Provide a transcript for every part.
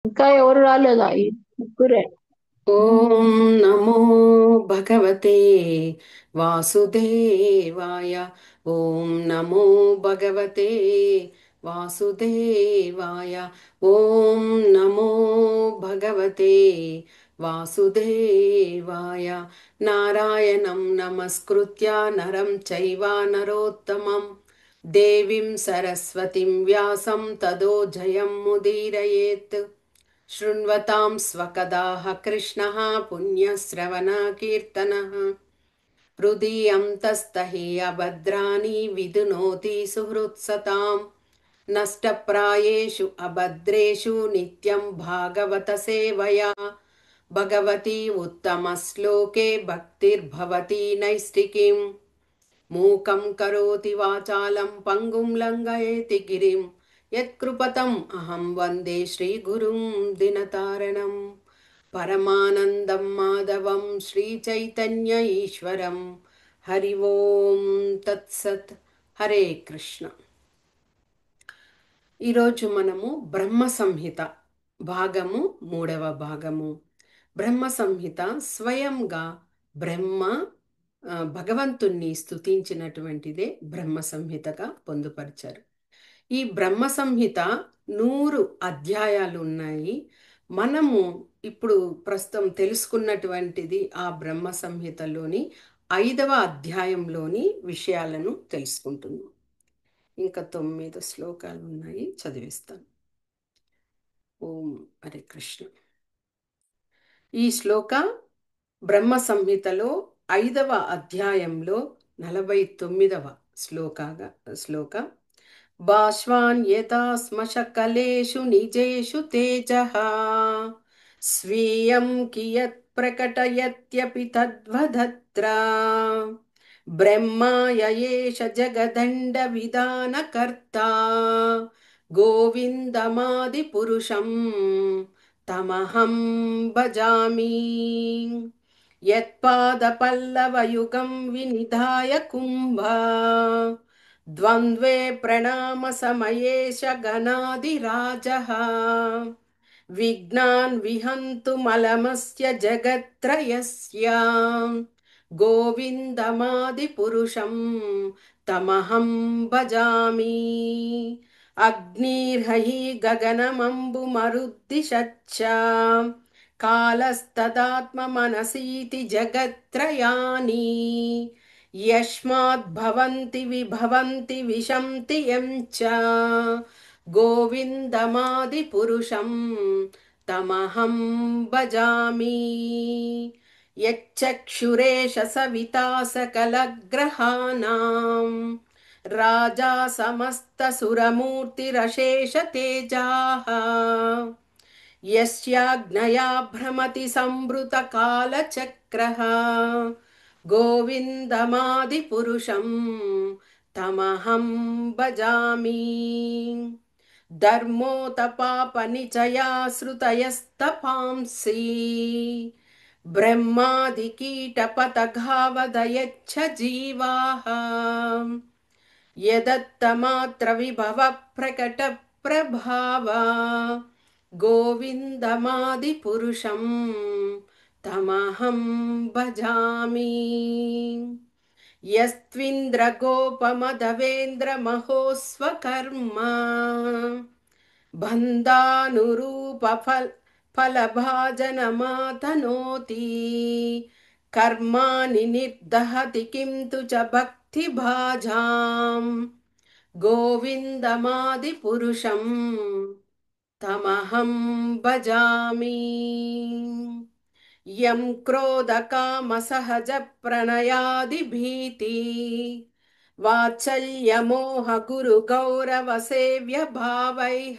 ఇంకా ఎవరు రాలేదా? ఈ ముగ్గురే. ఓం నమో భగవతే వాసుదేవాయ. ఓం నమో భగవతే వాసుదేవాయ. ఓం నమో భగవతే వాసుదేవాయ. నారాయణం నమస్కృత్య నరం చైవ నరోత్తమం దేవీం సరస్వతిం వ్యాసం తదో జయం ముదీరయేత్. शृण्वतां स्वकदाः कृष्णः पुण्यश्रवणकीर्तनः हृदि अन्तस्तहि अभद्राणि विदुनोति सुहृत्सताम् नष्टप्रायेषु अभद्रेषु नित्यं भागवतसेवया भगवती उत्तमश्लोके भक्तिर्भवति नैष्टिकीम् मूकं करोति वाचालं पङ्गुं लङ्घयति गिरिं यत्कृपतम् अहं वन्दे श्रीगुरुं दिनतारणं परमानन्दं माधवं श्रीचैतन्य ईश्वरं हरि ओं तत्सत्. हरे कृष्ण. ఈరోజు మనము బ్రహ్మ సంహిత భాగము మూడవ భాగము. బ్రహ్మ సంహిత స్వయంగా బ్రహ్మ భగవంతుణ్ణి స్తుతించినటువంటిదే బ్రహ్మ సంహితగా పొందుపరిచారు. ఈ బ్రహ్మ సంహిత 100 అధ్యాయాలు ఉన్నాయి. మనము ఇప్పుడు ప్రస్తుతం తెలుసుకున్నటువంటిది ఆ బ్రహ్మ సంహితలోని 5వ అధ్యాయంలోని విషయాలను తెలుసుకుంటున్నాం. ఇంకా 9 శ్లోకాలు ఉన్నాయి, చదివిస్తాను. ఓం హరే కృష్ణ. ఈ శ్లోక బ్రహ్మ సంహితలో 5వ అధ్యాయంలో 49వ శ్లోక. బాష్వాన్ యథా శ్మశకలేషు నిజేషు తేజః స్వీయం కియత్ ప్రకటయత్యపి తద్వదత్ర బ్రహ్మాయ ఏష జగదండ విధాన కర్తా గోవిందమాది పురుషం తమహం భజామి. యత్పాదపల్లవయుగం వినిధాయ కుంభ ద్వంద్వే ప్రణామ సమయేష గణాదిరాజః విఘ్నాన్ విహంతు మలమస్య జగత్రయస్య గోవిందమాది పురుషం తమహం భజామి. అగ్నిర్హి గగనమంబు మరుద్దిశచ్చ కాలస్తదాత్మ మనసీతి జగత్రయాని యస్మాద్భవంతి విభవంతి విశంతి యంచ గోవిందమాది పురుషం తమహం భజామి. యచ్చక్షురేష సవితా సకలగ్రహాణాం రాజా సమస్త సురమూర్తిరశేష తేజాః యస్యాజ్ఞయా భ్రమతి సంవృత కాలచక్రః గోవిందమాది పురుషం తమహం భజామి. ధర్మోతపాపనిచయా శ్రుతయస్తపాంసి బ్రహ్మాది కీటపతఘావదయచ్చ జీవాః యదత్తమాత్ర విభవ ప్రకట ప్రభావ గోవిందమాది పురుషం తమహం భజామి. యస్త్వింద్ర గోపమదవేంద్ర మహోస్వకర్మ బంధానురూప ఫలభాజనమాతనోతి కర్మాణి నిర్దహతి కిం తు చ భక్తి భాజాం గోవిందమాది పురుషం తమహం భజామి. యం క్రోధ కామ సహజ ప్రణయాది భీతి వాత్సల్యమోహ గురు గౌరవ సేవ్య భావైః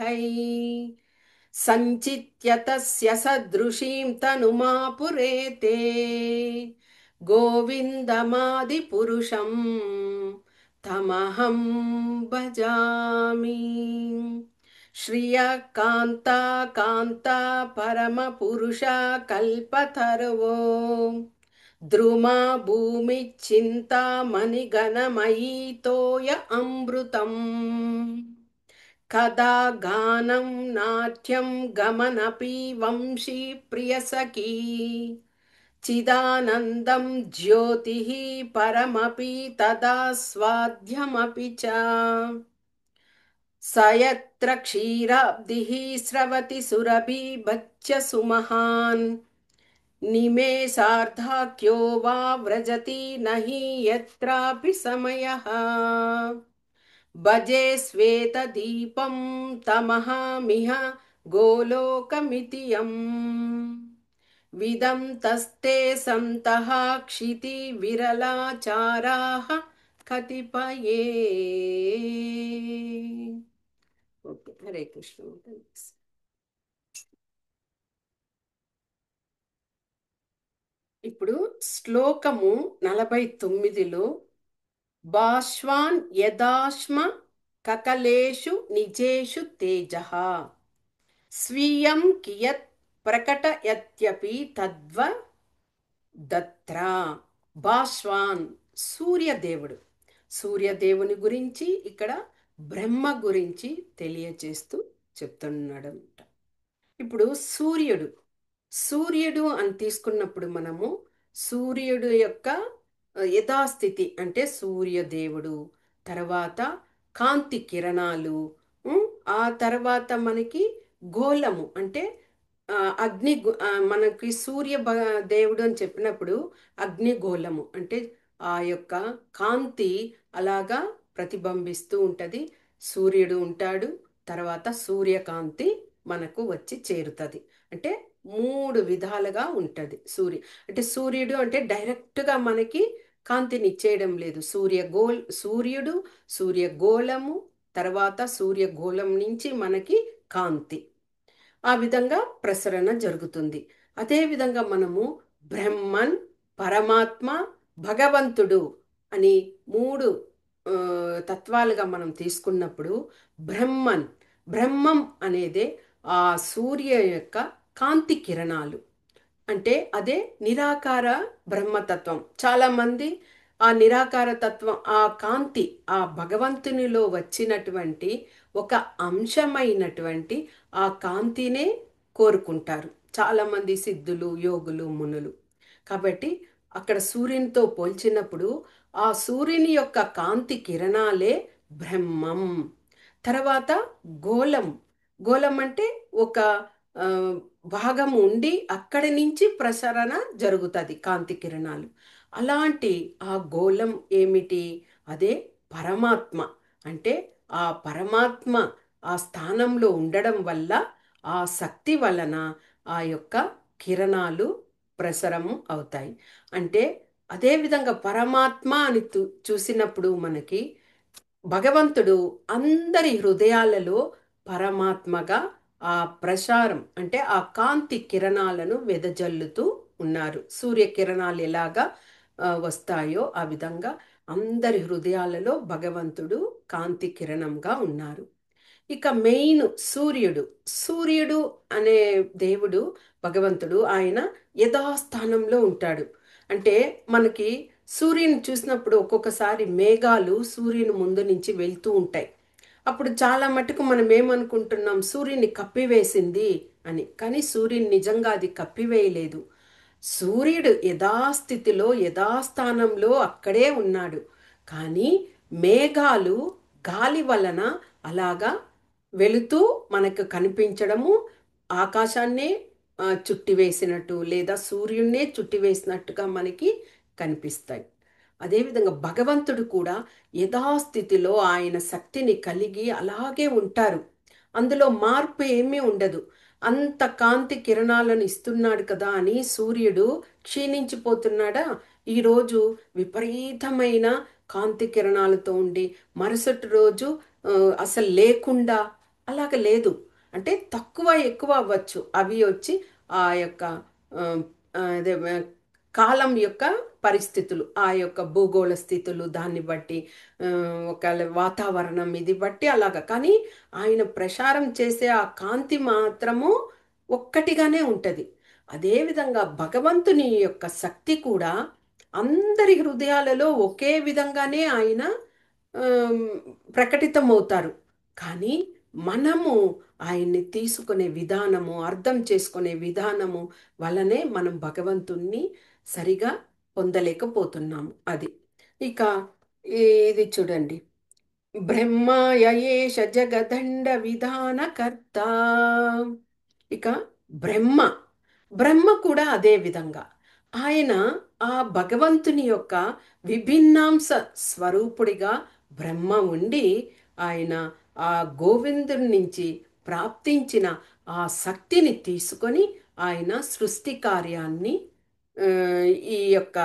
సంచిత్య తస్య సదృశీం తనుమాపురేతే గోవిందమాది పురుషం తమహం భజామి. శ్రియ కాంతా కాంతా పరమ పురుష కల్పతరవో ద్రుమా భూమి చింతామణి గణమయీ తోయ అమృతం कदा गानं नाट्यं गमनपि वंशी प्रियसखी चिदानन्दं ज्योतिः परमपि तदा स्वाद्यमपि च स यत्र क्षीराब्धिः स्रवति सुरभिबच्च सुमहान् निमेषार्धाख्यो वा व्रजति न हि यत्रापि समयः भजे श्वेतदीपं तमहमिह गोलोकमिति यम् विदन्तस्ते सन्तः क्षितिविरलाचाराः कतिपये ఓకే హరే కృష్ణ ఇప్పుడు శ్లోకము 49లో బాష్వాన్ యదాశ్మ కకలేషు నిజేషు తేజః స్వీయం కియత్ ప్రకటయత్యపి తద్వ దత్రా బాష్వాన్ సూర్యదేవుడు సూర్యదేవుని గురించి ఇక్కడ బ్రహ్మ గురించి తెలియచేస్తూ చెప్తున్నాడంట. ఇప్పుడు సూర్యుడు సూర్యుడు అని తీసుకున్నప్పుడు మనము సూర్యుడు యొక్క యథాస్థితి అంటే సూర్యదేవుడు, తర్వాత కాంతి కిరణాలు, ఉం, ఆ తర్వాత మనకి గోళము అంటే మనకి దేవుడు అని చెప్పినప్పుడు అగ్నిగోళము అంటే ఆ యొక్క కాంతి అలాగా ప్రతిబింబిస్తూ ఉంటుంది. సూర్యుడు ఉంటాడు, తర్వాత సూర్యకాంతి మనకు వచ్చి చేరుతుంది. అంటే మూడు విధాలుగా ఉంటుంది అంటే సూర్యుడు అంటే డైరెక్ట్గా మనకి కాంతిని ఇచ్చేయడం లేదు. సూర్యుడు, సూర్యగోళము, తర్వాత సూర్యగోళం నుంచి మనకి కాంతి ఆ విధంగా ప్రసరణ జరుగుతుంది. అదేవిధంగా మనము బ్రహ్మన్, పరమాత్మ, భగవంతుడు అని మూడు తత్వాలుగా మనం తీసుకున్నప్పుడు బ్రహ్మం అనేదే ఆ సూర్య యొక్క కాంతి కిరణాలు. అంటే అదే నిరాకార బ్రహ్మతత్వం. చాలామంది ఆ నిరాకార తత్వం, ఆ కాంతి, ఆ భగవంతునిలో వచ్చినటువంటి ఒక అంశమైనటువంటి ఆ కాంతినే కోరుకుంటారు చాలామంది సిద్ధులు, యోగులు, మునులు. కాబట్టి అక్కడ సూర్యునితో పోల్చినప్పుడు ఆ సూర్యుని యొక్క కాంతి కిరణాలే బ్రహ్మం. తర్వాత గోళం అంటే ఒక భాగం ఉండి అక్కడి నుంచి ప్రసరణ జరుగుతుంది కాంతి కిరణాలు. అలాంటి ఆ గోళం ఏమిటి? అదే పరమాత్మ. అంటే ఆ పరమాత్మ ఆ స్థానంలో ఉండడం వల్ల ఆ శక్తి వలన ఆ యొక్క కిరణాలు ప్రసరము అవుతాయి. అంటే అదేవిధంగా పరమాత్మ అని చూసినప్పుడు మనకి భగవంతుడు అందరి హృదయాలలో పరమాత్మగా ఆ ప్రసారం అంటే ఆ కాంతి కిరణాలను వెదజల్లుతూ ఉన్నారు. సూర్యకిరణాలు ఎలాగా వస్తాయో ఆ విధంగా అందరి హృదయాలలో భగవంతుడు కాంతి కిరణంగా ఉన్నారు. ఇక మెయిన్ సూర్యుడు అనే దేవుడు భగవంతుడు ఆయన యథాస్థానంలో ఉంటాడు. అంటే మనకి సూర్యుని చూసినప్పుడు ఒక్కొక్కసారి మేఘాలు సూర్యుని ముందు నుంచి వెళ్తూ ఉంటాయి. అప్పుడు చాలా మటుకు మనం ఏమనుకుంటున్నాం, సూర్యుని కప్పివేసింది అని. కానీ సూర్యుని నిజంగా అది కప్పివేయలేదు. సూర్యుడు యథాస్థితిలో యథాస్థానంలో అక్కడే ఉన్నాడు. కానీ మేఘాలు గాలి వలన అలాగా వెళుతూ మనకు కనిపించడము, ఆకాశాన్నే చుట్టివేసినట్టు లేదా సూర్యున్నే చుట్టివేసినట్టుగా మనకి కనిపిస్తాయి. అదేవిధంగా భగవంతుడు కూడా యథాస్థితిలో ఆయన శక్తిని కలిగి అలాగే ఉంటారు. అందులో మార్పు ఏమీ ఉండదు. అంత కాంతి కిరణాలను ఇస్తున్నాడు కదా అని సూర్యుడు క్షీణించిపోతున్నాడా? ఈరోజు విపరీతమైన కాంతి కిరణాలతో ఉండి మరుసటి రోజు అసలు లేకుండా అలాగ లేదు. అంటే తక్కువ ఎక్కువ అవ్వచ్చు. అవి వచ్చి ఆ యొక్క అదే కాలం యొక్క పరిస్థితులు, ఆ యొక్క భూగోళ స్థితులు దాన్ని బట్టి ఒక వాతావరణం ఇది బట్టి అలాగా. కానీ ఆయన ప్రసారం చేసే ఆ కాంతి మాత్రము ఒక్కటిగానే ఉంటుంది. అదేవిధంగా భగవంతుని యొక్క శక్తి కూడా అందరి హృదయాలలో ఒకే విధంగానే ఆయన ప్రకటితమవుతారు. కానీ మనము ఆయన్ని తీసుకునే విధానము, అర్థం చేసుకునే విధానము వలనే మనం భగవంతుణ్ణి సరిగా పొందలేకపోతున్నాము. అది. ఇక ఇది చూడండి. బ్రహ్మాయ ఏష జగదండ విధానకర్త. ఇక బ్రహ్మ బ్రహ్మ కూడా అదే విధంగా ఆయన ఆ భగవంతుని యొక్క విభిన్నాంశ స్వరూపుడిగా బ్రహ్మ ఉండి ఆయన ఆ గోవిందుడి నుంచి ప్రాప్తించిన ఆ శక్తిని తీసుకొని ఆయన సృష్టి కార్యాన్ని ఆ, ఈ యొక్క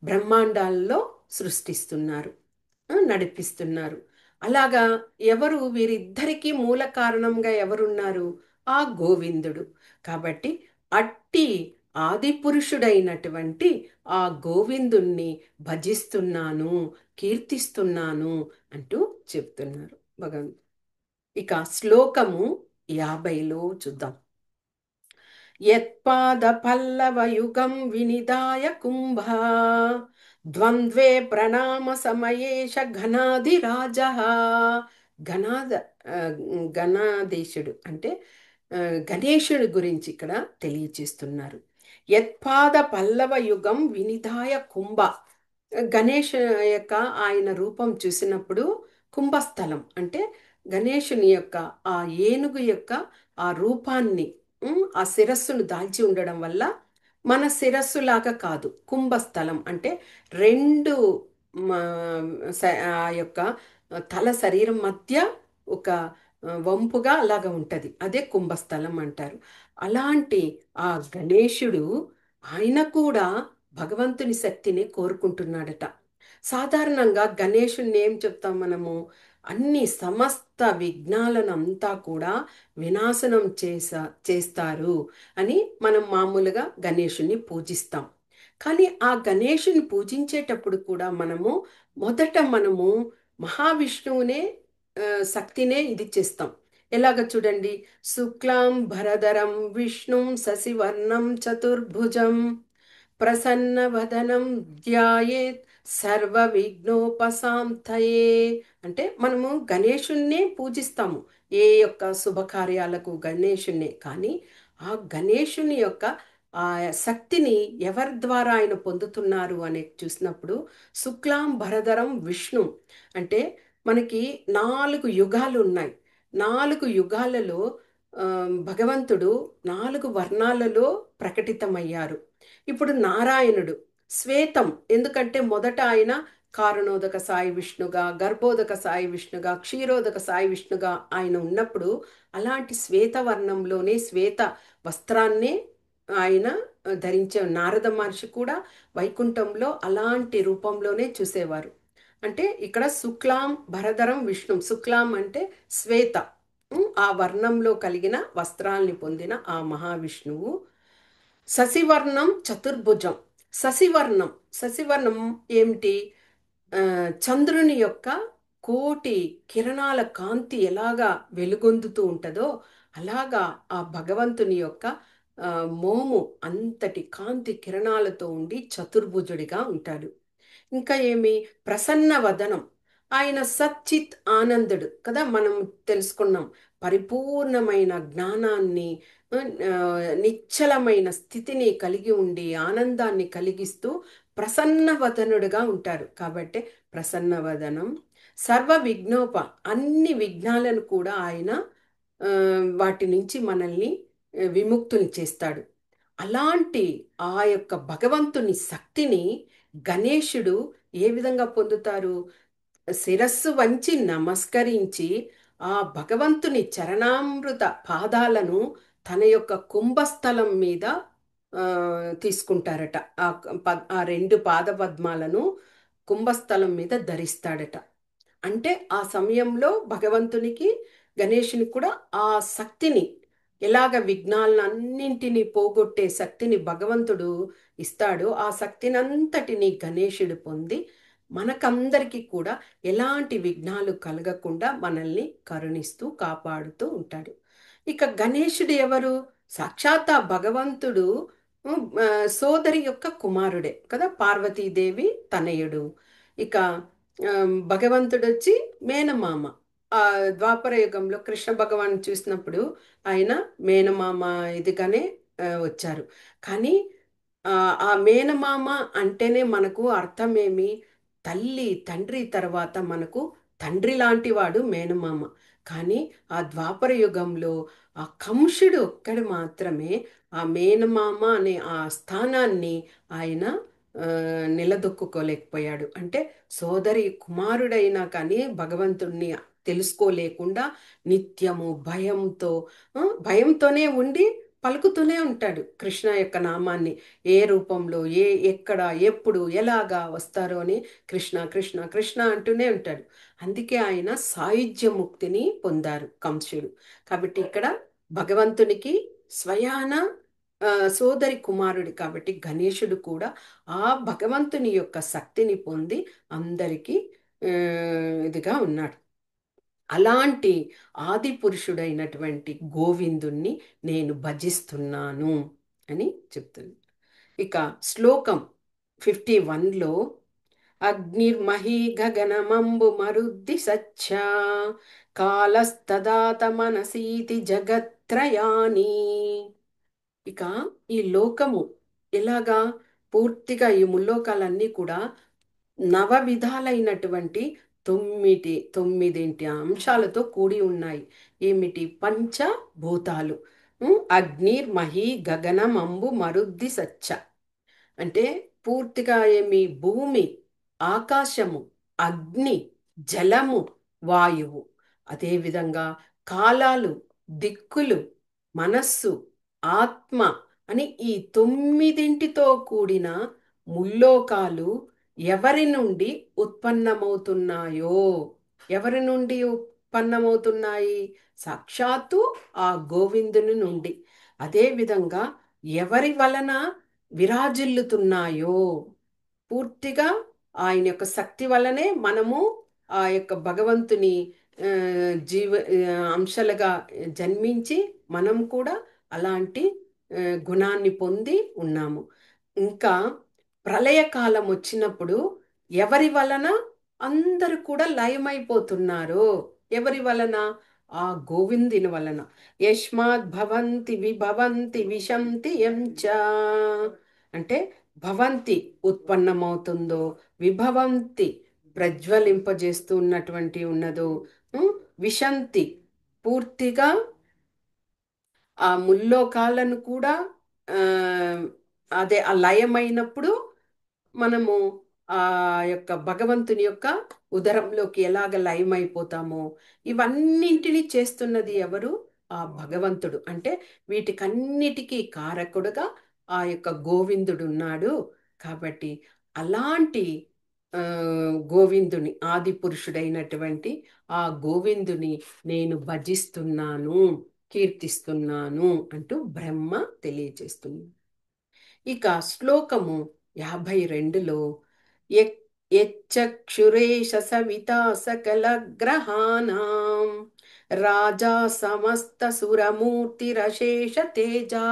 బ్రహ్మాండాల్లో సృష్టిస్తున్నారు, నడిపిస్తున్నారు. అలాగా ఎవరు వీరిద్దరికీ మూల కారణంగా ఎవరున్నారు? ఆ గోవిందుడు. కాబట్టి అట్టి ఆది పురుషుడైనటువంటి ఆ గోవిందుణ్ణి భజిస్తున్నాను, కీర్తిస్తున్నాను అంటూ చెప్తున్నారు భగవంతుడు. ఇక శ్లోకము 50లో చూద్దాం. యత్పాదపల్లవయుగం వినిదాయ కుంభ ద్వంద్వే ప్రణామ సమయేష ఘనాధిరాజ. ఘనాద ఆ, గణాధీశుడు అంటే గణేశుడి గురించి ఇక్కడ తెలియచేస్తున్నారు. యత్పాద పల్లవ యుగం వినిదాయ కుంభ. గణేష్ యొక్క ఆయన రూపం చూసినప్పుడు కుంభస్థలం అంటే గణేషుని యొక్క ఆ ఏనుగు యొక్క ఆ రూపాన్ని, ఆ శిరస్సును దాల్చి ఉండడం వల్ల మన శిరస్సులాగా కాదు, కుంభస్థలం అంటే రెండు ఆ యొక్క తల శరీరం మధ్య ఒక వంపుగా అలాగా ఉంటది, అదే కుంభస్థలం అంటారు. అలాంటి ఆ గణేశుడు ఆయన కూడా భగవంతుని శక్తిని కోరుకుంటున్నాడట. సాధారణంగా గణేశుణ్ణి ఏం చెప్తాం మనము? అన్ని సమస్త విఘ్నాలను అంతా కూడా వినాశనం చేస్తారు అని మనం మామూలుగా గణేశుని పూజిస్తాం. కానీ ఆ గణేశుని పూజించేటప్పుడు కూడా మనము మహావిష్ణువునే శక్తినే ఇది చేస్తాం. ఎలాగ చూడండి. శుక్లాం భరధరం విష్ణుం శశివర్ణం చతుర్భుజం ప్రసన్నవదనం ధ్యాయేత్ సర్వ విఘ్నోపశాంతయే. అంటే మనము గణేశుణ్ణే పూజిస్తాము ఏ యొక్క శుభకార్యాలకు, గణేశుణ్ణే. కానీ ఆ గణేశుని యొక్క ఆ శక్తిని ఎవరి ద్వారా ఆయన పొందుతున్నారు అని చూసినప్పుడు శుక్లాం భరధరం విష్ణు అంటే మనకి 4 యుగాలు ఉన్నాయి. 4 యుగాలలో భగవంతుడు 4 వర్ణాలలో ప్రకటితమయ్యారు. ఇప్పుడు నారాయణుడు శ్వేతం, ఎందుకంటే మొదట ఆయన కారణోదక సాయి విష్ణుగా, గర్భోదక సాయి విష్ణుగా, క్షీరోదక సాయి విష్ణుగా ఆయన ఉన్నప్పుడు అలాంటి శ్వేతవర్ణంలోనే శ్వేత వస్త్రాన్నే ఆయన ధరించే నారద మహర్షి కూడా వైకుంఠంలో అలాంటి రూపంలోనే చూసేవారు. అంటే ఇక్కడ శుక్లాం భరధరం విష్ణు, శుక్లాం అంటే శ్వేత, ఆ వర్ణంలో కలిగిన వస్త్రాల్ని పొందిన ఆ మహావిష్ణువు. శశివర్ణం చతుర్భుజం. శశివర్ణం, శశివర్ణం ఏమిటి? చంద్రుని యొక్క కోటి కిరణాల కాంతి ఎలాగా వెలుగొందుతూ ఉంటుందో అలాగా ఆ భగవంతుని యొక్క మోము అంతటి కాంతి కిరణాలతో ఉండి చతుర్భుజుడిగా ఉంటాడు. ఇంకా ఏమి? ప్రసన్న వదనం. ఆయన సచ్చిత్ ఆనందుడు కదా, మనం తెలుసుకున్నాం. పరిపూర్ణమైన జ్ఞానాన్ని, నిశ్చలమైన స్థితిని కలిగి ఉండి ఆనందాన్ని కలిగిస్తూ ప్రసన్నవదనుడుగా ఉంటారు. కాబట్టి ప్రసన్నవదనం. సర్వ విఘ్నోప, అన్ని విఘ్నాలను కూడా ఆయన వాటి నుంచి మనల్ని విముక్తుని చేస్తాడు. అలాంటి ఆ యొక్క భగవంతుని శక్తిని గణేశుడు ఏ విధంగా పొందుతారు? శిరస్సు వంచి నమస్కరించి ఆ భగవంతుని చరణామృత పాదాలను తన యొక్క కుంభస్థలం మీద తీసుకుంటారట. ఆ 2 పాద పద్మాలను కుంభస్థలం మీద ధరిస్తాడట. అంటే ఆ సమయంలో భగవంతునికి, గణేషునికి కూడా ఆ శక్తిని, ఎలాగ విఘ్నాలన్నింటినీ పోగొట్టే శక్తిని భగవంతుడు ఇస్తాడో ఆ శక్తిని అంతటిని గణేశుడు పొంది మనకందరికీ కూడా ఎలాంటి విఘ్నాలు కలగకుండా మనల్ని కరుణిస్తూ కాపాడుతూ ఉంటాడు. ఇక గణేశుడు ఎవరు? సాక్షాత్ ఆ భగవంతుడు సోదరి యొక్క కుమారుడే కదా, పార్వతీదేవి తనయుడు. ఇక భగవంతుడు వచ్చి మేనమామ. ఆ ద్వాపర యుగంలో కృష్ణ భగవాన్ చూసినప్పుడు ఆయన మేనమామ ఇదిగానే వచ్చారు. కానీ ఆ ఆ మేనమామ అంటేనే మనకు అర్థమేమి? తల్లి తండ్రి తర్వాత మనకు తండ్రి లాంటి వాడు మేనమామ. కానీ ఆ ద్వాపర యుగంలో ఆ కంసుడు ఒక్కడు మాత్రమే ఆ మేనమామ అనే ఆ స్థానాన్ని ఆయన ఆ, నిలదొక్కుకోలేకపోయాడు. అంటే సోదరి కుమారుడైనా కానీ భగవంతుణ్ణి తెలుసుకోలేకుండా నిత్యము భయంతో భయంతోనే ఉండి పలుకుతూనే ఉంటాడు కృష్ణ యొక్క నామాన్ని. ఏ రూపంలో ఎక్కడ ఎప్పుడు ఎలాగా వస్తారో అని కృష్ణ కృష్ణ కృష్ణ అంటూనే ఉంటాడు. అందుకే ఆయన సాయుధ్య ముక్తిని పొందారు కంసుడు. కాబట్టి ఇక్కడ భగవంతునికి స్వయాన సోదరి కుమారుడు కాబట్టి గణేశుడు కూడా ఆ భగవంతుని యొక్క శక్తిని పొంది అందరికీ ఆ, ఇదిగా ఉన్నాడు. అలాంటి ఆది పురుషుడైనటువంటి గోవిందుణ్ణి నేను భజిస్తున్నాను అని చెప్తుంది. ఇక శ్లోకం 51లో అగ్నిర్మహీ గగనమంబు మరుద్ది సచ్చ కాలస్తదాత మనసీతి జగత్రయాని. ఇక ఈ లోకము ఎలాగా పూర్తిగా ఈ ముల్లోకాలన్నీ కూడా నవ విధాలైనటువంటి తొమ్మిదింటి అంశాలతో కూడి ఉన్నాయి. ఏమిటి? పంచభూతాలు. అగ్నిర్మహి గగనం అంబు మరుద్ది సచ్చ అంటే పూర్తిగా ఏమి? భూమి, ఆకాశము, అగ్ని, జలము, వాయువు. అదేవిధంగా కాలాలు, దిక్కులు, మనస్సు, ఆత్మ అని ఈ తొమ్మిదింటితో కూడిన ముల్లోకాలు ఎవరి నుండి ఉత్పన్నమవుతున్నాయో? ఎవరి నుండి ఉత్పన్నమవుతున్నాయి? సాక్షాత్తు ఆ గోవిందుని నుండి. అదేవిధంగా ఎవరి వలన విరాజిల్లుతున్నాయో? పూర్తిగా ఆయన యొక్క శక్తి వల్లనే మనము ఆ యొక్క భగవంతుని ఆ, జీవ అంశాలుగా జన్మించి మనం కూడా అలాంటి గుణాన్ని పొంది ఉన్నాము. ఇంకా ప్రళయకాలం వచ్చినప్పుడు ఎవరి వలన అందరూ కూడా లయమైపోతున్నారు? ఎవరి వలన? ఆ గోవిందుని వలన. యస్మాత్ భవంతి విభవంతి విశంతి ఎంచ అంటే భవంతి ఉత్పన్నమవుతుందో, విభవంతి ప్రజ్వలింపజేస్తూ ఉన్నటువంటి ఉన్నదో, ఉం, విశంతి పూర్తిగా ఆ ముల్లోకాలను కూడా ఆ, అదే ఆ లయమైనప్పుడు మనము ఆ యొక్క భగవంతుని యొక్క ఉదరంలోకి ఎలాగ లయమైపోతామో ఇవన్నింటినీ చేస్తున్నది ఎవరు? ఆ భగవంతుడు. అంటే వీటికన్నిటికీ కారకుడుగా ఆ యొక్క గోవిందుడు ఉన్నాడు. కాబట్టి అలాంటి ఆ, గోవిందుని ఆది పురుషుడైనటువంటి ఆ గోవిందుని నేను భజిస్తున్నాను, కీర్తిస్తున్నాను అంటూ బ్రహ్మ తెలియజేస్తుంది. ఇక శ్లోకము 52లో యచ్చక్షురేష సవితా సకల గ్రహాణం రాజా సమస్త సురమూర్తిరశేష తేజా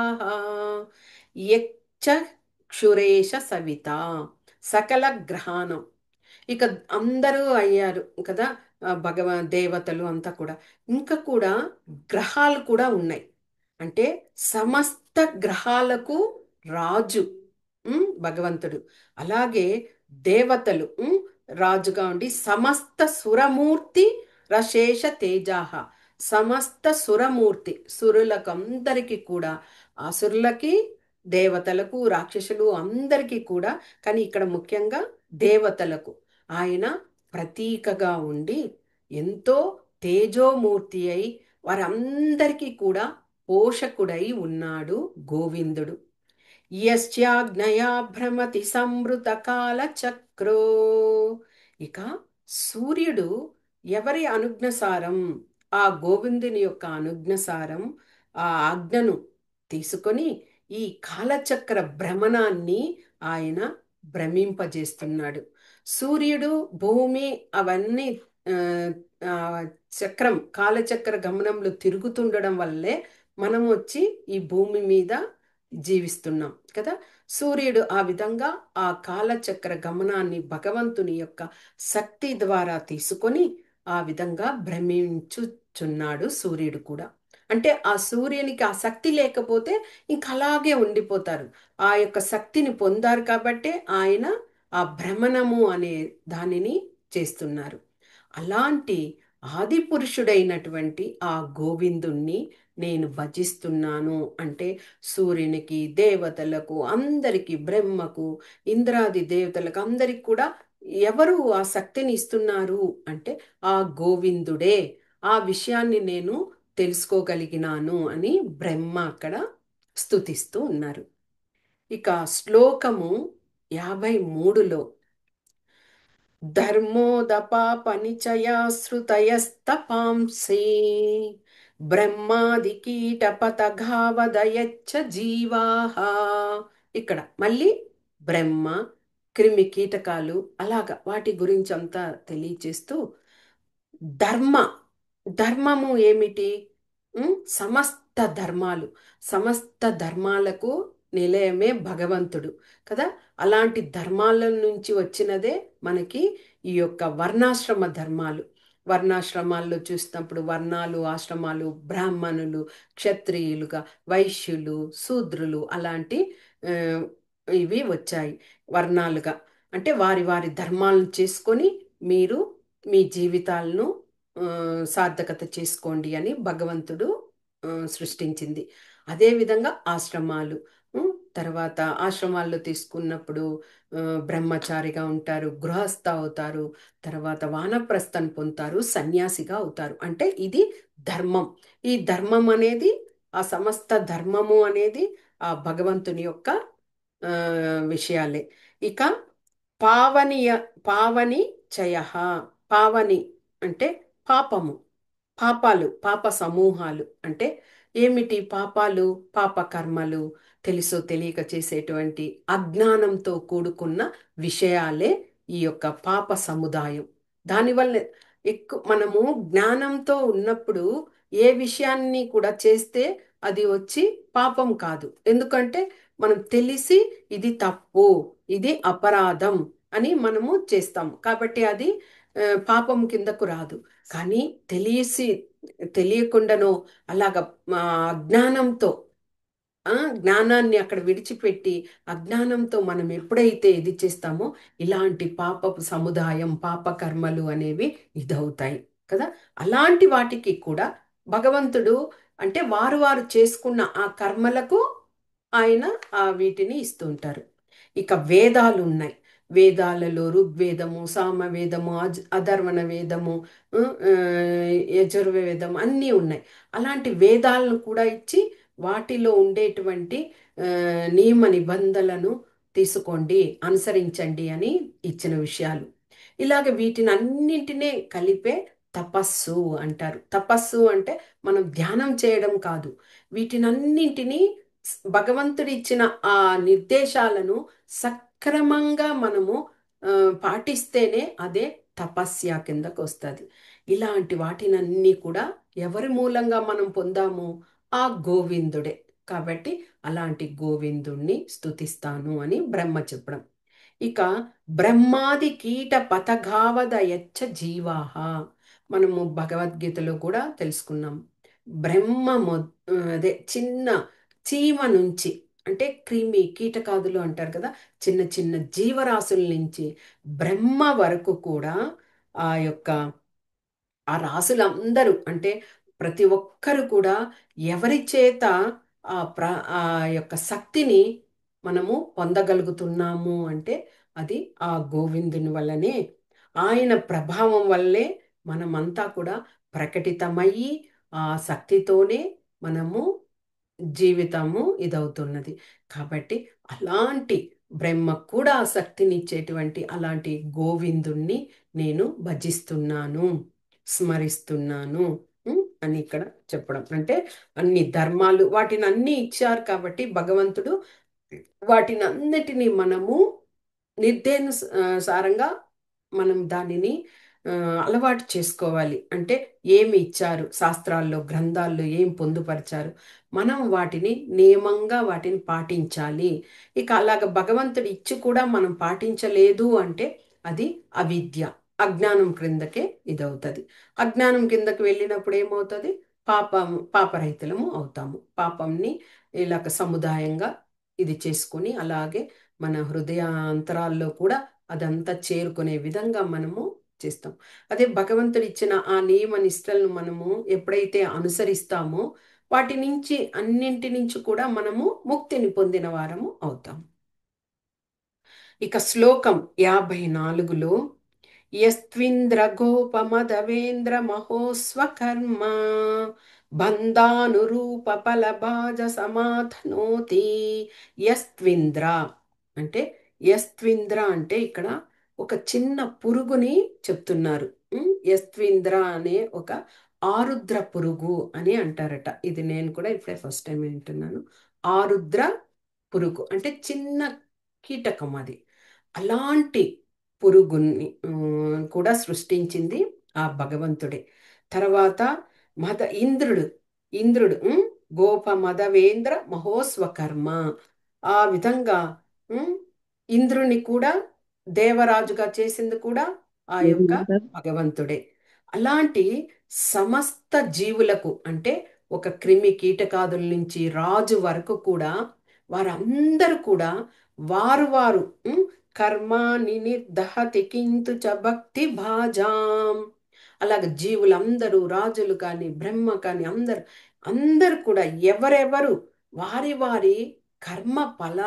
యచ్చక్షురేష సవిత సకల గ్రహాణం. ఇక అందరూ అయ్యారు కదా దేవతలు అంతా కూడా. ఇంకా కూడా గ్రహాలు కూడా ఉన్నాయి. అంటే సమస్త గ్రహాలకు రాజు భగవంతుడు. అలాగే దేవతలు రాజుగా ఉండి సమస్త సురమూర్తి రశేష తేజాహ సమస్త సురమూర్తి సురులకు అందరికీ కూడా, అసురులకి, దేవతలకు, రాక్షసులు అందరికీ కూడా, కానీ ఇక్కడ ముఖ్యంగా దేవతలకు ఆయన ప్రతీకగా ఉండి ఎంతో తేజోమూర్తి అయి వారందరికీ కూడా పోషకుడై ఉన్నాడు గోవిందుడు. యస్యాజ్ఞయా భ్రమతి సంవృత కాల చక్రో. ఇక సూర్యుడు ఎవరి అనుజ్ఞసారం? ఆ గోవిందుని యొక్క అనుజ్ఞసారం ఆ ఆజ్ఞను తీసుకొని ఈ కాలచక్ర భ్రమణాన్ని ఆయన భ్రమింపజేస్తున్నాడు. సూర్యుడు, భూమి అవన్నీ ఆ, ఆ, చక్రం కాలచక్ర గమనంలో తిరుగుతుండడం వల్లే మనం వచ్చి ఈ భూమి మీద జీవిస్తున్నాం కదా. సూర్యుడు ఆ విధంగా ఆ కాలచక్ర గమనాన్ని భగవంతుని యొక్క శక్తి ద్వారా తీసుకొని ఆ విధంగా భ్రమించుచున్నాడు సూర్యుడు కూడా. అంటే ఆ సూర్యునికి ఆ శక్తి లేకపోతే ఇంక అలాగే ఉండిపోతారు. ఆ యొక్క శక్తిని పొందారు కాబట్టి ఆయన ఆ భ్రమణము అనే దానిని చేస్తున్నారు. అలాంటి ఆది పురుషుడైనటువంటి ఆ గోవిందుణ్ణి నేను భజిస్తున్నాను అంటే, సూర్యునికి, దేవతలకు, అందరికి, బ్రహ్మకు, ఇంద్రాది దేవతలకు అందరికి కూడా ఎవరు ఆ శక్తిని ఇస్తున్నారు అంటే ఆ గోవిందుడే. ఆ విషయాన్ని నేను తెలుసుకోగలిగినాను అని బ్రహ్మ అక్కడ స్తుతిస్తూ ఉన్నారు. ఇక శ్లోకము 53లో, ధర్మోదపాపనిచయాశ్రుతయస్తపాంసి బ్రహ్మాదికీటపతఘావదయచ్చ జీవాహ. ఇక్కడ మళ్ళీ బ్రహ్మ, క్రిమి కీటకాలు అలాగా వాటి గురించి అంతా తెలియచేస్తూ, ధర్మ, ధర్మము ఏమిటి? సమస్త ధర్మాలు, సమస్త ధర్మాలకు నిలయమే భగవంతుడు కదా. అలాంటి ధర్మాల నుంచి వచ్చినదే మనకి ఈ యొక్క వర్ణాశ్రమ ధర్మాలు. వర్ణాశ్రమాల్లో చూసినప్పుడు వర్ణాలు, ఆశ్రమాలు, బ్రాహ్మణులు, క్షత్రియులుగా, వైశ్యులు, శూద్రులు అలాంటి ఆ, ఇవి వచ్చాయి వర్ణాలుగా. అంటే వారి వారి ధర్మాలను చేసుకొని మీరు మీ జీవితాలను ఆ, సార్థకత చేసుకోండి అని భగవంతుడు సృష్టించింది. అదేవిధంగా ఆశ్రమాలు, తర్వాత ఆశ్రమాల్లో తీసుకున్నప్పుడు బ్రహ్మచారిగా ఉంటారు, గృహస్థ అవుతారు, తర్వాత వానప్రస్థం పొందుతారు, సన్యాసిగా అవుతారు. అంటే ఇది ధర్మం. ఈ ధర్మం అనేది, ఆ సమస్త ధర్మము అనేది ఆ భగవంతుని యొక్క ఆ, విషయాలే. ఇక పావనియ, పావని చయ, పావని అంటే పాపము, పాపాలు, పాప సమూహాలు అంటే ఏమిటి? పాపాలు, పాప కర్మలు, తెలుసో తెలియక చేసేటువంటి అజ్ఞానంతో కూడుకున్న విషయాలే ఈ యొక్క పాప సముదాయం. దానివల్ల ఎక్కువ మనము జ్ఞానంతో ఉన్నప్పుడు ఏ విషయాన్ని కూడా చేస్తే అది వచ్చి పాపం కాదు. ఎందుకంటే మనం తెలిసి ఇది తప్పు, ఇది అపరాధం అని మనము చేస్తాము కాబట్టి అది పాపం కిందకు రాదు. కానీ తెలిసి తెలియకుండానో అలాగ అజ్ఞానంతో, జ్ఞానాన్ని అక్కడ విడిచిపెట్టి అజ్ఞానంతో మనం ఎప్పుడైతే ఇది చేస్తామో ఇలాంటి పాపపు సముదాయం, పాప కర్మలు అనేవి ఇదవుతాయి కదా. అలాంటి వాటికి కూడా భగవంతుడు అంటే వారు వారు చేసుకున్న ఆ కర్మలకు ఆయన వీటిని ఇస్తూ ఉంటారు. ఇక వేదాలు ఉన్నాయి. వేదాలలో ఋగ్వేదము, సామవేదము, అధర్వణ వేదము, యజుర్వేదం అన్నీ ఉన్నాయి. అలాంటి వేదాలను కూడా ఇచ్చి వాటిలో ఉండేటువంటి ఆ, నియమ నిబంధనలను తీసుకోండి, అనుసరించండి అని ఇచ్చిన విషయాలు. ఇలాగ వీటిని అన్నింటినీ కలిపే తపస్సు అంటారు. తపస్సు అంటే మనం ధ్యానం చేయడం కాదు, వీటినన్నింటినీ భగవంతుడు ఇచ్చిన ఆ నిర్దేశాలను సక్రమంగా మనము పాటిస్తేనే అదే తపస్య కిందకు వస్తుంది. ఇలాంటి వాటినన్నీ కూడా ఎవరి మూలంగా మనం పొందాము? ఆ గోవిందుడే. కాబట్టి అలాంటి గోవిందుణ్ణి స్తుతిస్తాను అని బ్రహ్మ చెప్పడం. ఇక బ్రహ్మాది కీట పతగావదయచ్చ జీవాహ, మనము భగవద్గీతలో కూడా తెలుసుకున్నాం. బ్రహ్మ అదే చిన్న చీమ నుంచి, అంటే క్రిమి కీటకాదులు అంటారు కదా, చిన్న చిన్న జీవరాశుల నుంచి బ్రహ్మ వరకు కూడా ఆ యొక్క ఆ రాసులందరూ అంటే ప్రతి ఒక్కరు కూడా ఎవరి చేత ఆ యొక్క శక్తిని మనము పొందగలుగుతున్నాము అంటే అది ఆ గోవిందుని వల్లనే. ఆయన ప్రభావం వల్లే మనమంతా కూడా ప్రకటితమయ్యి ఆ శక్తితోనే మనము జీవితము ఇదవుతున్నది. కాబట్టి అలాంటి బ్రహ్మకు కూడా ఆ శక్తిని ఇచ్చేటువంటి అలాంటి గోవిందుణ్ణి నేను భజిస్తున్నాను, స్మరిస్తున్నాను అని ఇక్కడ చెప్పడం. అంటే అన్ని ధర్మాలు వాటిని అన్ని ఇచ్చారు కాబట్టి భగవంతుడు వాటిని అన్నిటినీ మనము సారంగా మనం దానిని అలవాటు చేసుకోవాలి. అంటే ఏమి ఇచ్చారు శాస్త్రాల్లో, గ్రంథాల్లో ఏం పొందుపరిచారు, మనం వాటిని నియమంగా వాటిని పాటించాలి. ఇక అలాగ భగవంతుడు ఇచ్చి కూడా మనం పాటించలేదు అంటే అది అవిద్య. అజ్ఞానం క్రిందకే ఇదవుతుంది. అజ్ఞానం కిందకి వెళ్ళినప్పుడు ఏమవుతుంది? పాపరహితులము అవుతాము. పాపంని ఇలాగ సముదాయంగా ఇది చేసుకొని అలాగే మన హృదయాంతరాల్లో కూడా అదంతా చేరుకునే విధంగా మనము చేస్తాం. అదే భగవంతుడు ఇచ్చిన ఆ నియమ నిష్టలను మనము ఎప్పుడైతే అనుసరిస్తామో వాటి నుంచి అన్నింటి నుంచి కూడా మనము ముక్తిని పొందిన వారము అవుతాం. ఇక శ్లోకం 54లో యస్త్వింద్రగోపమదవేంద్ర మహోస్వకర్మ బంధానురూప ఫలభాజ సమాధనోతి. యస్త్వింద్ర అంటే యస్త్వింద్ర అంటే ఇక్కడ ఒక చిన్న పురుగుని చెప్తున్నారు. యస్త్వింద్ర అనే ఒక ఆరుద్ర పురుగు అని అంటారట. ఇది నేను కూడా ఇప్పుడే ఫస్ట్ టైం వింటున్నాను. ఆరుద్ర పురుగు అంటే చిన్న కీటకం అది. అలాంటి పురుగుని కూడా సృష్టించింది ఆ భగవంతుడే. తర్వాత ఇంద్రుడు ఇంద్రుడు గోప మదవేంద్ర మహోస్వకర్మ. ఆ విధంగా ఉమ్, ఇంద్రుని కూడా దేవరాజుగా చేసింది కూడా ఆ యొక్క భగవంతుడే. అలాంటి సమస్త జీవులకు అంటే ఒక క్రిమి కీటకాదుల నుంచి రాజు వరకు కూడా వారందరూ కూడా వారు వారు కర్మాని నిర్దహతి కింతు చ భక్తి భాజాం. అలాగ జీవులందరూ రాజులు కానీ బ్రహ్మ కానీ అందరు కూడా ఎవరెవరు వారి వారి కర్మ ఫల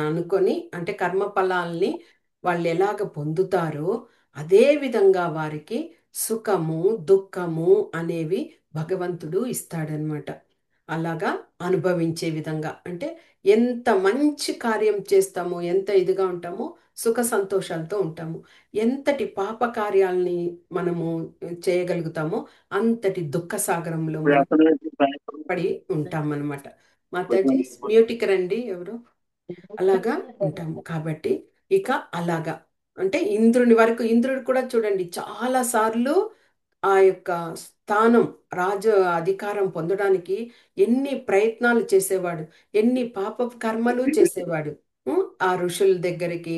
అనుకొని అంటే కర్మ ఫలాల్ని వాళ్ళు ఎలాగ పొందుతారో అదే విధంగా వారికి సుఖము దుఃఖము అనేవి భగవంతుడు ఇస్తాడనమాట. అలాగా అనుభవించే విధంగా అంటే ఎంత మంచి కార్యం చేస్తామో ఎంత ఇదిగా ఉంటామో సుఖ సంతోషాలతో ఉంటాము. ఎంతటి పాప కార్యాలని మనము చేయగలుగుతామో అంతటి దుఃఖ సాగరంలో మనం పడి ఉంటాం అన్నమాట. మాతాజీ మ్యూటిక్ రండి ఎవరు అలాగా ఉంటాము. కాబట్టి ఇక అలాగా అంటే ఇంద్రుని వరకు ఇంద్రుడు కూడా చూడండి చాలా సార్లు ఆ యొక్క స్థానం రాజు అధికారం పొందడానికి ఎన్ని ప్రయత్నాలు చేసేవాడు, ఎన్ని పాప కర్మలు చేసేవాడు. ఆ ఋషుల దగ్గరికి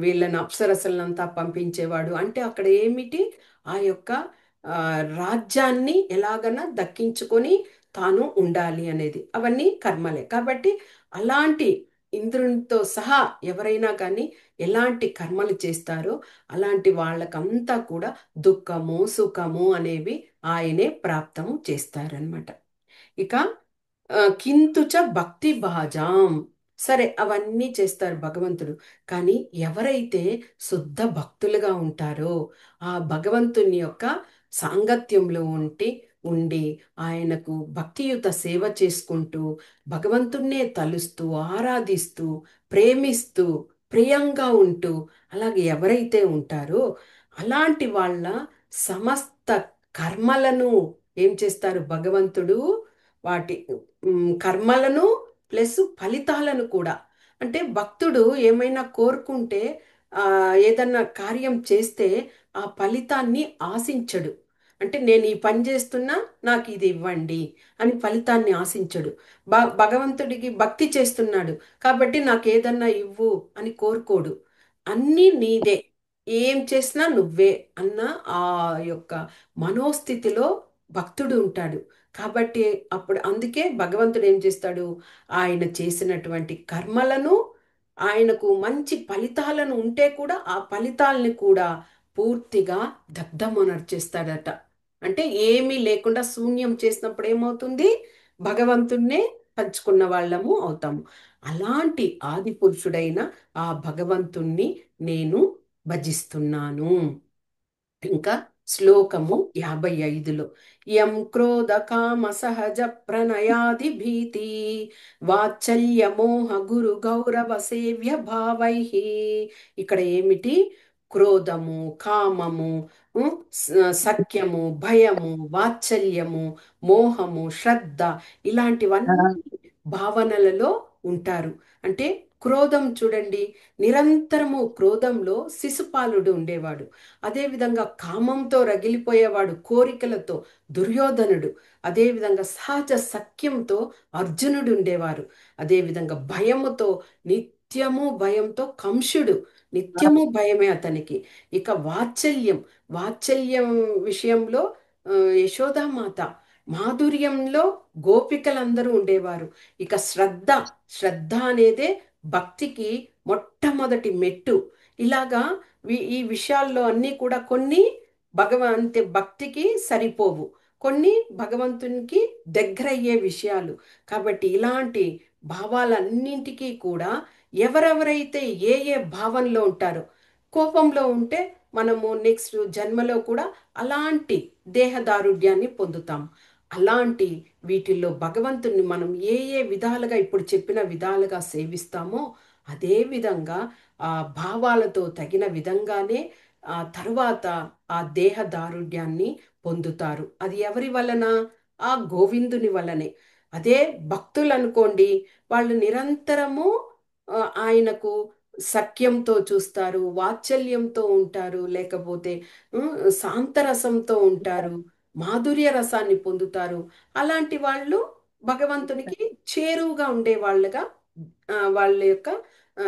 వీళ్ళని అప్సరసలంతా పంపించేవాడు. అంటే అక్కడ ఏమిటి ఆ యొక్క ఆ, రాజ్యాన్ని ఎలాగైనా దక్కించుకొని తాను ఉండాలి అనేది అవన్నీ కర్మలే. కాబట్టి అలాంటి ఇంద్రునితో సహా ఎవరైనా కానీ ఎలాంటి కర్మలు చేస్తారో అలాంటి వాళ్ళకంతా కూడా దుఃఖము సుఖము అనేవి ఆయనే ప్రాప్తము చేస్తారనమాట. ఇక కింతుచ భక్తి భాజాం. సరే అవన్నీ చేస్తారు భగవంతుడు. కానీ ఎవరైతే శుద్ధ భక్తులుగా ఉంటారో ఆ భగవంతుని యొక్క సాంగత్యంలో ఉండి ఆయనకు భక్తియుత సేవ చేసుకుంటూ భగవంతుణ్ణే తలుస్తూ ఆరాధిస్తూ ప్రేమిస్తూ ప్రియంగా ఉంటూ అలాగే ఎవరైతే ఉంటారో అలాంటి వాళ్ళ సమస్త కర్మలను ఏం చేస్తారు భగవంతుడు వాటి కర్మలను ప్లస్ ఫలితాలను కూడా. అంటే భక్తుడు ఏమైనా కోరుకుంటే ఆ ఏదన్నా కార్యం చేస్తే ఆ ఫలితాన్ని ఆశించడు. అంటే నేను ఈ పని చేస్తున్నా నాకు ఇది ఇవ్వండి అని ఫలితాన్ని ఆశించడు. భగవంతుడికి భక్తి చేస్తున్నాడు కాబట్టి నాకు ఏదన్నా ఇవ్వు అని కోరుకోడు. అన్నీ నీదే, ఏం చేసినా నువ్వే అన్న ఆ యొక్క మనోస్థితిలో భక్తుడు ఉంటాడు. కాబట్టి అప్పుడు అందుకే భగవంతుడు ఏం చేస్తాడు? ఆయన చేసినటువంటి కర్మలను ఆయనకు మంచి ఫలితాలను ఉంటే కూడా ఆ ఫలితాలని కూడా పూర్తిగా దగ్ధమొనర్చేస్తాడట. అంటే ఏమీ లేకుండా శూన్యం చేసినప్పుడు ఏమవుతుంది? భగవంతుణ్ణే పంచుకున్న వాళ్ళము అవుతాము. అలాంటి ఆది పురుషుడైన ఆ భగవంతుణ్ణి నేను భజిస్తున్నాను. ఇంకా శ్లోకము 55లో యం క్రోధ కామ సహజ ప్రణయాది భీతి వాత్సల్య మోహ గురు గౌరవ సేవ్య భావై. ఇక్కడ ఏమిటి? క్రోధము కామము సఖ్యము భయము వాత్సల్యము మోహము శ్రద్ధ ఇలాంటివన్నీ భావనలలో ఉంటారు. అంటే క్రోధం చూడండి, నిరంతరము క్రోధంలో శిశుపాలుడు ఉండేవాడు. అదేవిధంగా కామంతో రగిలిపోయేవాడు, కోరికలతో దుర్యోధనుడు. అదేవిధంగా సహజ సఖ్యంతో అర్జునుడు ఉండేవారు. అదేవిధంగా భయముతో, నిత్యము భయంతో కంసుడు, నిత్యము భయమే అతనికి. ఇక వాత్సల్యం, వాత్సల్యం విషయంలో యశోదామాత, మాధుర్యంలో గోపికలందరూ ఉండేవారు. ఇక శ్రద్ధ, శ్రద్ధ అనేదే భక్తికి మొట్టమొదటి మెట్టు. ఇలాగా ఈ విషయాల్లో అన్నీ కూడా కొన్ని భగవంతు భక్తికి సరిపోవు, కొన్ని భగవంతునికి దగ్గరయ్యే విషయాలు. కాబట్టి ఇలాంటి భావాలన్నింటికీ కూడా ఎవరెవరైతే ఏ ఏ భావంలో ఉంటారో, కోపంలో ఉంటే మనము నెక్స్ట్ జన్మలో కూడా అలాంటి దేహదారుఢ్యాన్ని పొందుతాం. అలాంటి వీటిల్లో భగవంతుని మనం ఏ ఏ విధాలుగా ఇప్పుడు చెప్పిన విధాలుగా సేవిస్తామో అదే విధంగా ఆ భావాలతో తగిన విధంగానే ఆ తరువాత ఆ దేహ దారుఢ్యాన్ని పొందుతారు. అది ఎవరి వలన? ఆ గోవిందుని వలనే. అదే భక్తులు అనుకోండి, వాళ్ళు నిరంతరము ఆయనకు సఖ్యంతో చూస్తారు, వాత్సల్యంతో ఉంటారు, లేకపోతే శాంతరసంతో ఉంటారు, మాధుర్య రసాన్ని పొందుతారు. అలాంటి వాళ్ళు భగవంతునికి చేరువుగా ఉండే వాళ్ళగా వాళ్ళ యొక్క ఆ,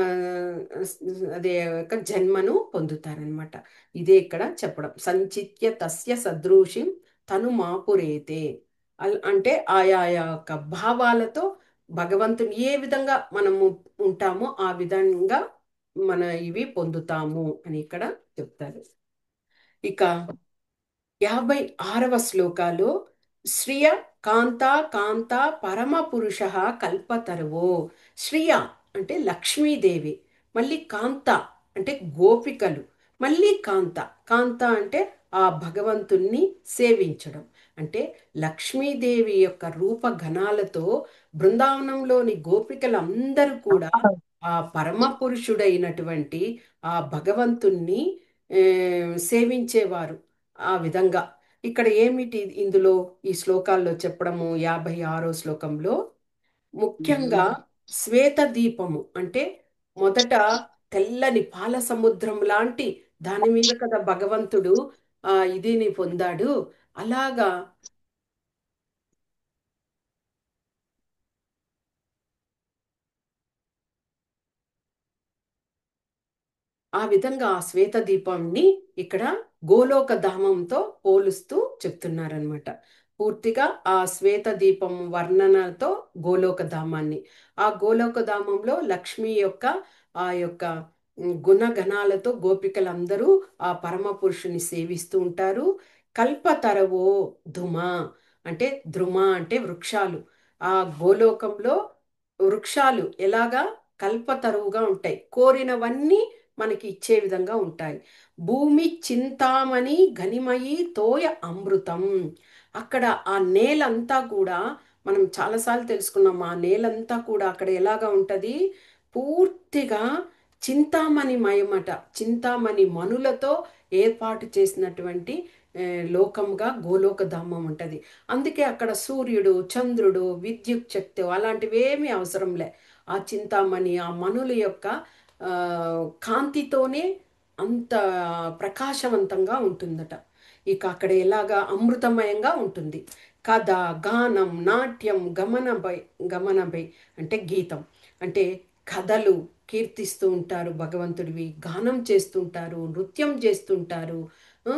అదే యొక్క జన్మను పొందుతారనమాట. ఇదే ఇక్కడ చెప్పడం. సంచిత్య తస్య సదృశిం తను మాపురేతే. అంటే ఆయా యొక్క భావాలతో భగవంతుని ఏ విధంగా మనము ఉంటామో ఆ విధంగా మన ఇవి పొందుతాము అని ఇక్కడ చెప్తారు. ఇక 56వ శ్లోకాలు శ్రియ కాంత కాంత పరమ పురుష కల్పతరువో. శ్రియ అంటే లక్ష్మీదేవి, మళ్ళీ కాంత అంటే గోపికలు, మళ్ళీ కాంత. కాంత అంటే ఆ భగవంతుణ్ణి సేవించడం. అంటే లక్ష్మీదేవి యొక్క రూపగణాలతో బృందావనంలోని గోపికలందరూ కూడా ఆ పరమ పురుషుడైనటువంటి ఆ భగవంతుణ్ణి ఆ, సేవించేవారు. ఆ విధంగా ఇక్కడ ఏమిటి ఇందులో ఈ శ్లోకాల్లో చెప్పడము? 56వ శ్లోకంలో ముఖ్యంగా శ్వేత దీపము అంటే మొదట తెల్లని పాల సముద్రం లాంటి దాని మీద కదా భగవంతుడు ఇదిని పొందాడు. అలాగా ఆ విధంగా ఆ శ్వేత దీపంని ఇక్కడ గోలోక ధామంతో పోలుస్తూ చెప్తున్నారనమాట. పూర్తిగా ఆ శ్వేత దీపం వర్ణనతో గోలోక ధామాన్ని, ఆ గోలోక ధామంలో లక్ష్మి యొక్క ఆ యొక్క గుణగణాలతో గోపికలందరూ ఆ పరమ పురుషుని సేవిస్తూ ఉంటారు. కల్పతరవో ధుమ అంటే ధ్రుమ అంటే వృక్షాలు. ఆ గోలోకంలో వృక్షాలు ఎలాగా కల్పతరువుగా ఉంటాయి, కోరినవన్నీ మనకి ఇచ్చే విధంగా ఉంటాయి. భూమి చింతామణి ఘనిమయి తోయ అమృతం. అక్కడ ఆ నేలంతా కూడా మనం చాలాసార్లు తెలుసుకున్నాం. ఆ నేలంతా కూడా అక్కడ ఎలాగా ఉంటది? పూర్తిగా చింతామణి మయమట. చింతామణి మనులతో ఏర్పాటు చేసినటువంటి లోకంగా గోలోక ధామం ఉంటది. అందుకే అక్కడ సూర్యుడు, చంద్రుడు, విద్యుత్ శక్తి అలాంటివి ఏమీ అవసరం లే. ఆ చింతామణి ఆ మనుల యొక్క ఆ, కాంతితోనే అంత ప్రకాశవంతంగా ఉంటుందట. ఇక అక్కడ ఎలాగా అమృతమయంగా ఉంటుంది. కథ, గానం, నాట్యం, గమనభై అంటే గీతం. అంటే కథలు కీర్తిస్తూ ఉంటారు భగవంతుడివి, గానం చేస్తుంటారు, నృత్యం చేస్తుంటారు, ఆ,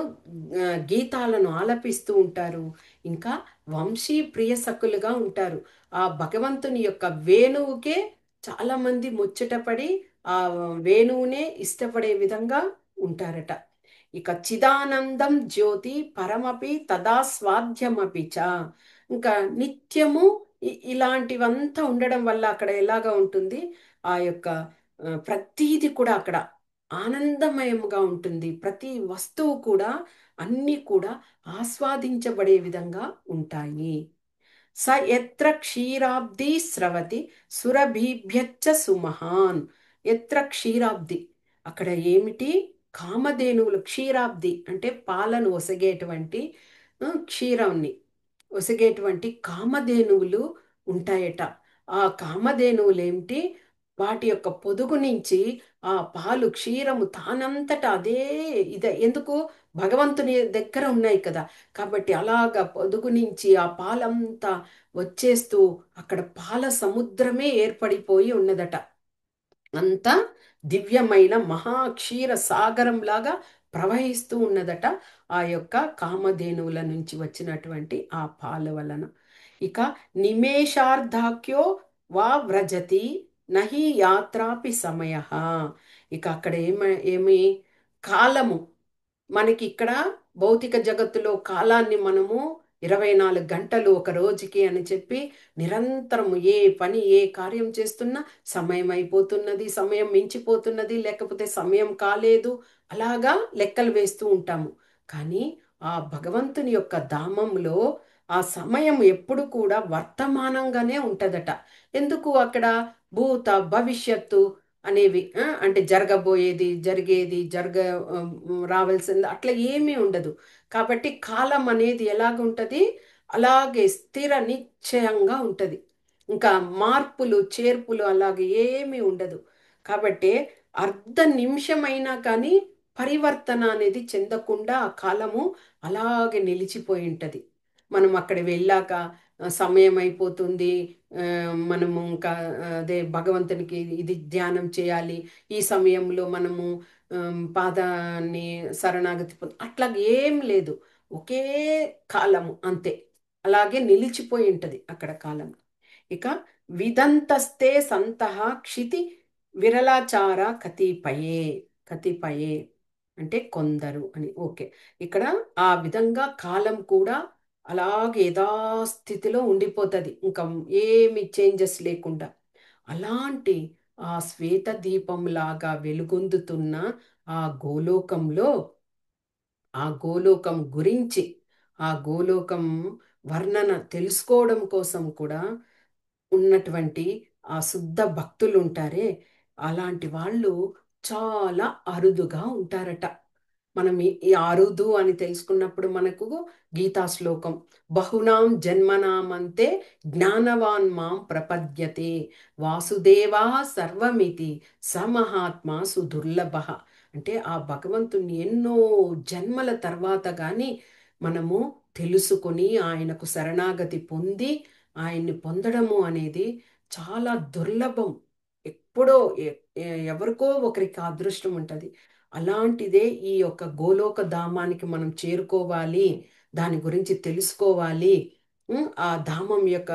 గీతాలను ఆలపిస్తూ ఉంటారు. ఇంకా వంశీ ప్రియసకులుగా ఉంటారు. ఆ భగవంతుని యొక్క వేణువుకే చాలా మంది ముచ్చటపడి ఆ వేణువునే ఇష్టపడే విధంగా ఉంటారట. ఇక చిదానందం జ్యోతి పరమపి తదా స్వాధ్యమపి చ. ఇంకా నిత్యము ఇలాంటివంతా ఉండడం వల్ల అక్కడ ఎలాగా ఉంటుంది? ఆ యొక్క ప్రతీది కూడా అక్కడ ఆనందమయముగా ఉంటుంది. ప్రతి వస్తువు కూడా అన్నీ కూడా ఆస్వాదించబడే విధంగా ఉంటాయి. స ఎత్ర క్షీరాబ్ది స్రవతి సురభిభ్యచ్చ సుమహాన్. ఎత్ర క్షీరాబ్ది అక్కడ ఏమిటి? కామధేనువులు. క్షీరాబ్ది అంటే పాలను ఒసగేటువంటి క్షీరాన్ని ఒసగేటువంటి కామధేనువులు ఉంటాయట. ఆ కామధేనువులు ఏమిటి? వాటి యొక్క పొదుగు నుంచి ఆ పాలు క్షీరము తానంతట అదే ఇదే ఎందుకు భగవంతుని దగ్గర ఉన్నాయి కదా. కాబట్టి అలాగా పొదుగు నుంచి ఆ పాలంతా వచ్చేస్తూ అక్కడ పాల సముద్రమే ఏర్పడిపోయి ఉన్నదట. అంత దివ్యమైన మహాక్షీర సాగరంలాగా ప్రవహిస్తూ ఉన్నదట ఆ యొక్క కామధేనువుల నుంచి వచ్చినటువంటి ఆ పాల వలన. ఇక నిమేషార్ధాక్యో వా వ్రజతి నహి యాత్రాపి సమయ. ఇక అక్కడ ఏమి కాలము, మనకి ఇక్కడ భౌతిక జగత్తులో కాలాన్ని మనము 24 గంటలు ఒక రోజుకి అని చెప్పి నిరంతరము ఏ పని ఏ కార్యం చేస్తున్నా సమయం అయిపోతున్నది, సమయం మించిపోతున్నది, లేకపోతే సమయం కాలేదు, అలాగా లెక్కలు వేస్తూ ఉంటాము. కానీ ఆ భగవంతుని యొక్క ధామంలో ఆ సమయం ఎప్పుడు కూడా వర్తమానంగానే ఉంటదట. ఎందుకు అక్కడ భూత భవిష్యత్తు అనేవి అంటే జరగబోయేది, జరిగేది, రావాల్సింది అట్లా ఏమీ ఉండదు. కాబట్టి కాలం అనేది ఎలాగుంటది, అలాగే స్థిర నిశ్చయంగా ఉంటది. ఇంకా మార్పులు చేర్పులు అలాగే ఏమీ ఉండదు. కాబట్టి అర్ధ నిమిషమైనా కానీ పరివర్తన అనేది చెందకుండా ఆ కాలము అలాగే నిలిచిపోయి ఉంటది. మనం అక్కడ వెళ్ళాక సమయం అయిపోతుంది, ఆ, మనము ఇంకా అదే భగవంతునికి ఇది ధ్యానం చేయాలి, ఈ సమయంలో మనము పాదాన్ని శరణాగతి అట్లా ఏం లేదు. ఒకే కాలము అంతే, అలాగే నిలిచిపోయి ఉంటది అక్కడ కాలం. ఇక విదంతస్తే సంతః క్షితి విరలాచార కతిపయే. కతిపయే అంటే కొందరు అని. ఓకే, ఇక్కడ ఆ విధంగా కాలం కూడా అలాగే యథాస్థితిలో ఉండిపోతుంది, ఇంకా ఏమి చేంజెస్ లేకుండా. అలాంటి ఆ శ్వేత దీపం లాగా వెలుగొందుతున్న ఆ గోలోకంలో, ఆ గోలోకం గురించి, ఆ గోలోకం వర్ణన తెలుసుకోవడం కోసం కూడా ఉన్నటువంటి ఆ శుద్ధ భక్తులు ఉంటారే, అలాంటి వాళ్ళు చాలా అరుదుగా ఉంటారట. మనం ఈ అరుదు అని తెలుసుకున్నప్పుడు మనకు గీతా శ్లోకం బహునాం జన్మనామంతే జ్ఞానవాన్ మాం ప్రపద్యతే వాసుదేవా సర్వమితి సమహాత్మా సుదుర్లభ. అంటే ఆ భగవంతుని ఎన్నో జన్మల తర్వాత కానీ మనము తెలుసుకొని ఆయనకు శరణాగతి పొంది ఆయన్ని పొందడము అనేది చాలా దుర్లభం. ఎప్పుడో ఎవరికో ఒకరికి ఆ అదృష్టం ఉంటుంది. అలాంటిదే ఈ యొక్క గోలోక ధామానికి మనం చేరుకోవాలి, దాని గురించి తెలుసుకోవాలి. ఆ ధామం యొక్క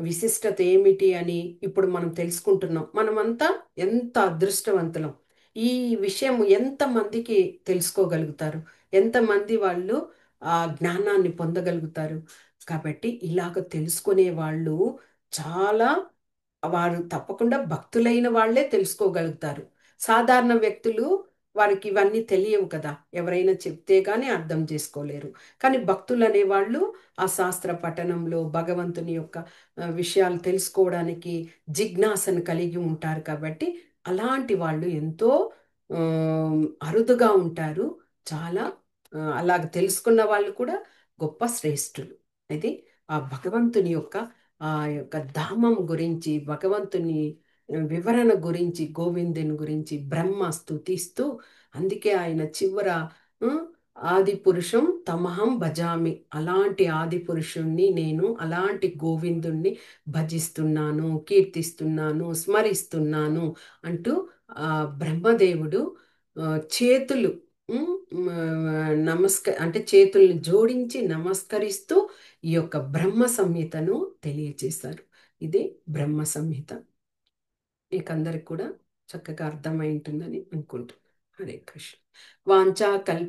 విశిష్టత ఏమిటి అని ఇప్పుడు మనం తెలుసుకుంటున్నాం. మనమంతా ఎంత అదృష్టవంతులం. ఈ విషయం ఎంతమందికి తెలుసుకోగలుగుతారు, ఎంతమంది వాళ్ళు ఆ జ్ఞానాన్ని పొందగలుగుతారు. కాబట్టి ఇలాగ తెలుసుకునే వాళ్ళు చాలా, వారు తప్పకుండా భక్తులైన వాళ్ళే తెలుసుకోగలుగుతారు. సాధారణ వ్యక్తులు, వారికి ఇవన్నీ తెలియవు కదా, ఎవరైనా చెప్తే కానీ అర్థం చేసుకోలేరు. కానీ భక్తులు అనేవాళ్ళు ఆ శాస్త్ర పఠనంలో భగవంతుని యొక్క విషయాలు తెలుసుకోవడానికి జిజ్ఞాసను కలిగి ఉంటారు. కాబట్టి అలాంటి వాళ్ళు ఎంతో ఆ, అరుదుగా ఉంటారు. చాలా అలాగ తెలుసుకున్న వాళ్ళు కూడా గొప్ప శ్రేష్ఠులు. ఇది ఆ భగవంతుని యొక్క ఆ యొక్క ధామం గురించి, భగవంతుని వివరణ గురించి, గోవిందుని గురించి బ్రహ్మ స్తుతిస్తూ, అందుకే ఆయన చివర ఉం, ఆది పురుషం తమహం భజామి, అలాంటి ఆది పురుషుణ్ణి నేను, అలాంటి గోవిందుణ్ణి భజిస్తున్నాను, కీర్తిస్తున్నాను, స్మరిస్తున్నాను అంటూ ఆ బ్రహ్మదేవుడు ఆ, చేతులు ఉం, అంటే చేతుల్ని జోడించి నమస్కరిస్తూ ఈ యొక్క బ్రహ్మ సంహితను తెలియచేశారు. ఇది బ్రహ్మ సంహిత. మీకందరికి కూడా చక్కగా అర్థమై ఉంటుందని అనుకుంటున్నాను. హరే కృష్ణ. వాంఛా కల్ప